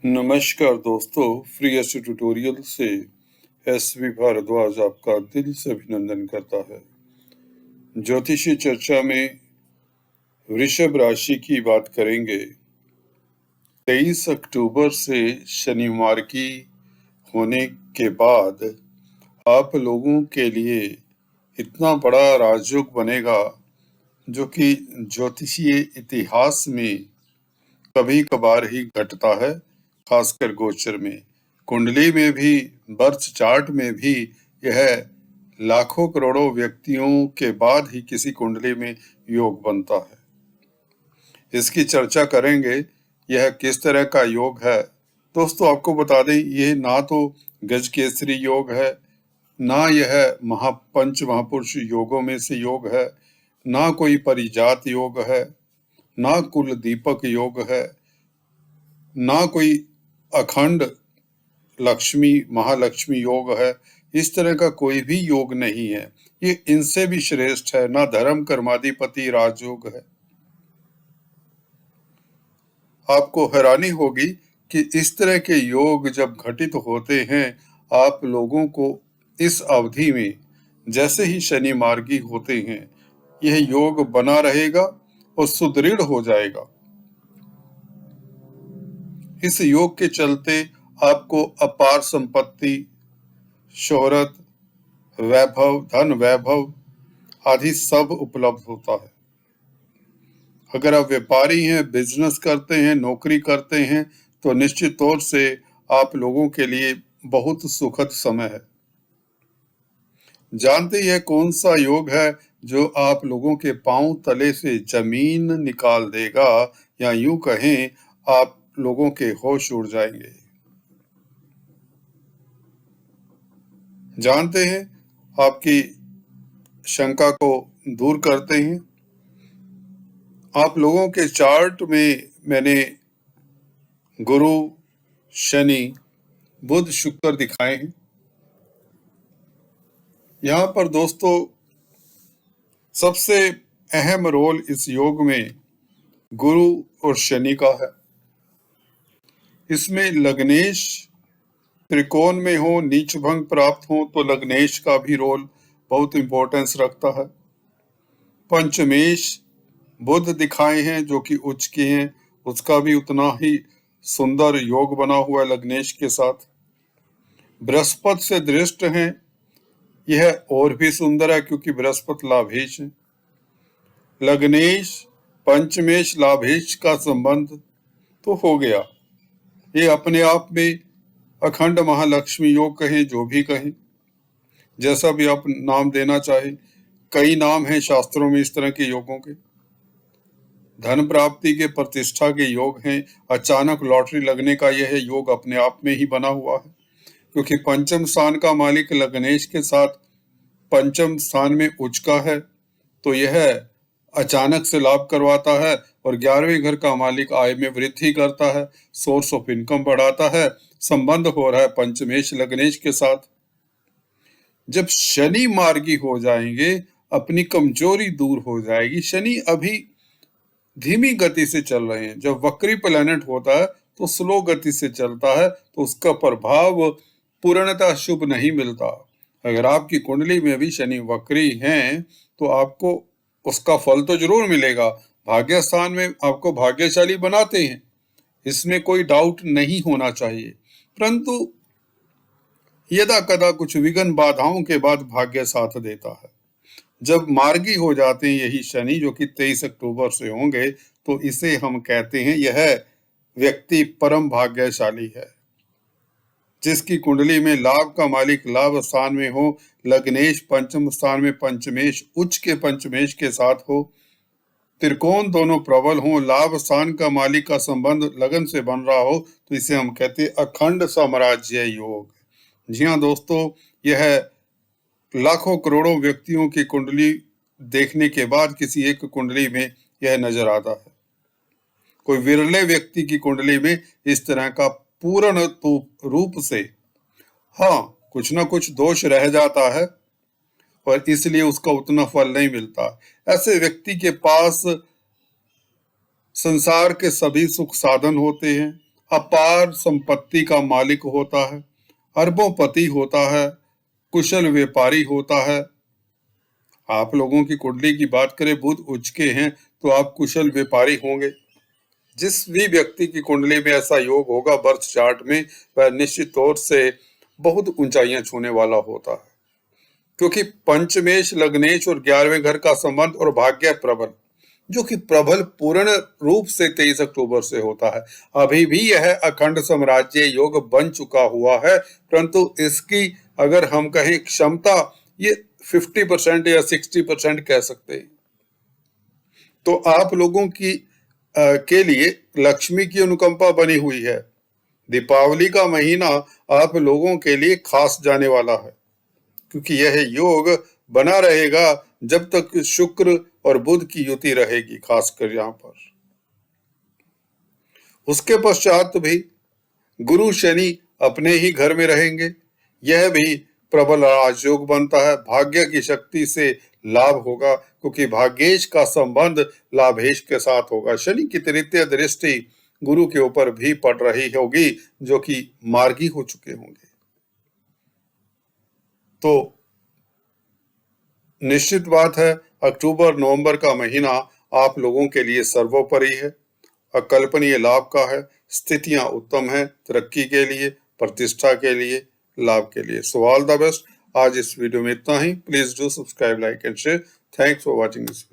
नमस्कार दोस्तों, free S tutorial से एस.वी. भारद्वाज आपका दिल से अभिनंदन करता है। ज्योतिषी चर्चा में वृषभ राशि की बात करेंगे। 23 अक्टूबर से शनिवार की होने के बाद आप लोगों के लिए इतना बड़ा राजयोग बनेगा जो कि ज्योतिषीय इतिहास में कभी कभार ही घटता है, खासकर गोचर में। कुंडली में भी, बर्थ चार्ट में भी यह लाखों करोड़ों व्यक्तियों के बाद ही किसी कुंडली में योग बनता है। इसकी चर्चा करेंगे, यह किस तरह का योग है। दोस्तों, आपको बता दें, यह ना तो गजकेसरी योग है, ना यह पंच महापुरुष योगों में से योग है, ना कोई परिजात योग है, ना कुल दीपक योग है, ना कोई अखंड लक्ष्मी महालक्ष्मी योग है। इस तरह का कोई भी योग नहीं है। ये इनसे भी श्रेष्ठ है। ना धर्म कर्माधिपति राजयोग है। आपको हैरानी होगी कि इस तरह के योग जब घटित होते हैं, आप लोगों को इस अवधि में जैसे ही शनि मार्गी होते हैं, यह योग बना रहेगा और सुदृढ़ हो जाएगा। इस योग के चलते आपको अपार संपत्ति, शोहरत, वैभव, धन वैभव आदि सब उपलब्ध होता है। अगर आप व्यापारी हैं, बिजनेस करते हैं, नौकरी करते हैं, तो निश्चित तौर से आप लोगों के लिए बहुत सुखद समय है। जानते हैं कौन सा योग है जो आप लोगों के पांव तले से जमीन निकाल देगा, या यूं कहें आप लोगों के होश उड़ जाएंगे। जानते हैं, आपकी शंका को दूर करते हैं। आप लोगों के चार्ट में मैंने गुरु, शनि, बुध, शुक्र दिखाए हैं। यहाँ पर दोस्तों सबसे अहम रोल इस योग में गुरु और शनि का है। इसमें लग्नेश त्रिकोण में हो, नीच भंग प्राप्त हो, तो लग्नेश का भी रोल बहुत इंपॉर्टेंस रखता है। पंचमेश बुध दिखाए हैं जो कि उच्च के हैं, उसका भी उतना ही सुंदर योग बना हुआ है लग्नेश के साथ। बृहस्पति से दृष्ट हैं, यह और भी सुंदर है क्योंकि बृहस्पति लाभेश है। लग्नेश पंचमेश लाभेश का संबंध तो हो गया। ये अपने आप में अखंड महालक्ष्मी योग कहें, जो भी कहें, जैसा भी आप नाम देना चाहें। कई नाम हैं शास्त्रों में इस तरह के योगों के। धन प्राप्ति के, प्रतिष्ठा के योग हैं। अचानक लॉटरी लगने का यह योग अपने आप में ही बना हुआ है, क्योंकि पंचम स्थान का मालिक लग्नेश के साथ पंचम स्थान में उच्च का है, तो यह अचानक से लाभ करवाता है। और 11वें घर का मालिक आय में वृद्धि करता है, सोर्स ऑफ इनकम बढ़ाता है। संबंध हो रहा है पंचमेश लग्नेश के साथ। जब शनि मार्गी हो जाएंगे, अपनी कमजोरी दूर हो जाएगी। शनि अभी धीमी गति से चल रहे हैं। जब वक्री प्लैनेट होता है तो स्लो गति से चलता है, तो उसका प्रभाव पूर्णतः शुभ नहीं मिलता। अगर आपकी कुंडली में भी शनि वक्री हैं, तो आपको उसका फल तो जरूर मिलेगा। भाग्य स्थान में आपको भाग्यशाली बनाते हैं, इसमें कोई डाउट नहीं होना चाहिए। परंतु यदा कदा कुछ विघ्न बाधाओं के बाद भाग्य साथ देता है। जब मार्गी हो जाते हैं यही शनि, जो कि 23 अक्टूबर से होंगे, तो इसे हम कहते हैं यह व्यक्ति परम भाग्यशाली है। जिसकी कुंडली में लाभ का मालिक लाभ स्थान में हो, लग्नेश पंचम स्थान में पंचमेश उच्च के पंचमेश के साथ हो, त्रिकोण दोनों प्रबल हो, लाभ स्थान का मालिक का संबंध लगन से बन रहा हो, तो इसे हम कहते हैं अखंड साम्राज्य योग। जी हाँ दोस्तों, यह लाखों करोड़ों व्यक्तियों की कुंडली देखने के बाद किसी एक कुंडली में यह नजर आता है। कोई विरले व्यक्ति की कुंडली में इस तरह का पूर्ण रूप से, हाँ, कुछ ना कुछ दोष रह जाता है और इसलिए उसका उतना फल नहीं मिलता। ऐसे व्यक्ति के पास संसार के सभी सुख साधन होते हैं, अपार संपत्ति का मालिक होता है, अरबोंपति होता है, कुशल व्यापारी होता है। आप लोगों की कुंडली की बात करें, बुध उच्च के हैं तो आप कुशल व्यापारी होंगे। जिस भी व्यक्ति की कुंडली में ऐसा योग होगा बर्थ चार्ट में, वह निश्चित तौर से बहुत ऊंचाइयां छूने वाला होता है, क्योंकि पंचमेश, लग्नेश और 11वें घर का संबंध और भाग्य प्रबल, जो कि प्रबल पूर्ण रूप से 23 अक्टूबर से होता है। अभी भी यह अखंड साम्राज्य योग बन चुका हुआ है, परंतु इसकी अगर हम कहें क्षमता, ये 50% या 60% कह सकते हैं। तो आप लोगों की के लिए लक्ष्मी की अनुकंपा बनी हुई है। दीपावली का महीना आप लोगों के लिए खास जाने वाला है, क्योंकि यह योग बना रहेगा जब तक शुक्र और बुध की युति रहेगी, खासकर यहाँ पर। उसके पश्चात भी गुरु शनि अपने ही घर में रहेंगे, यह भी प्रबल राजयोग बनता है। भाग्य की शक्ति से लाभ होगा, क्योंकि भाग्येश का संबंध लाभेश के साथ होगा। शनि की तृतीय दृष्टि गुरु के ऊपर भी पड़ रही होगी, जो कि मार्गी हो चुके होंगे। तो निश्चित बात है, अक्टूबर नवंबर का महीना आप लोगों के लिए सर्वोपरि है, अकल्पनीय लाभ का है। स्थितियां उत्तम है तरक्की के लिए, प्रतिष्ठा के लिए, लाभ के लिए। So all the best. आज इस वीडियो में इतना ही। Please do subscribe, like and share. Thanks for watching this.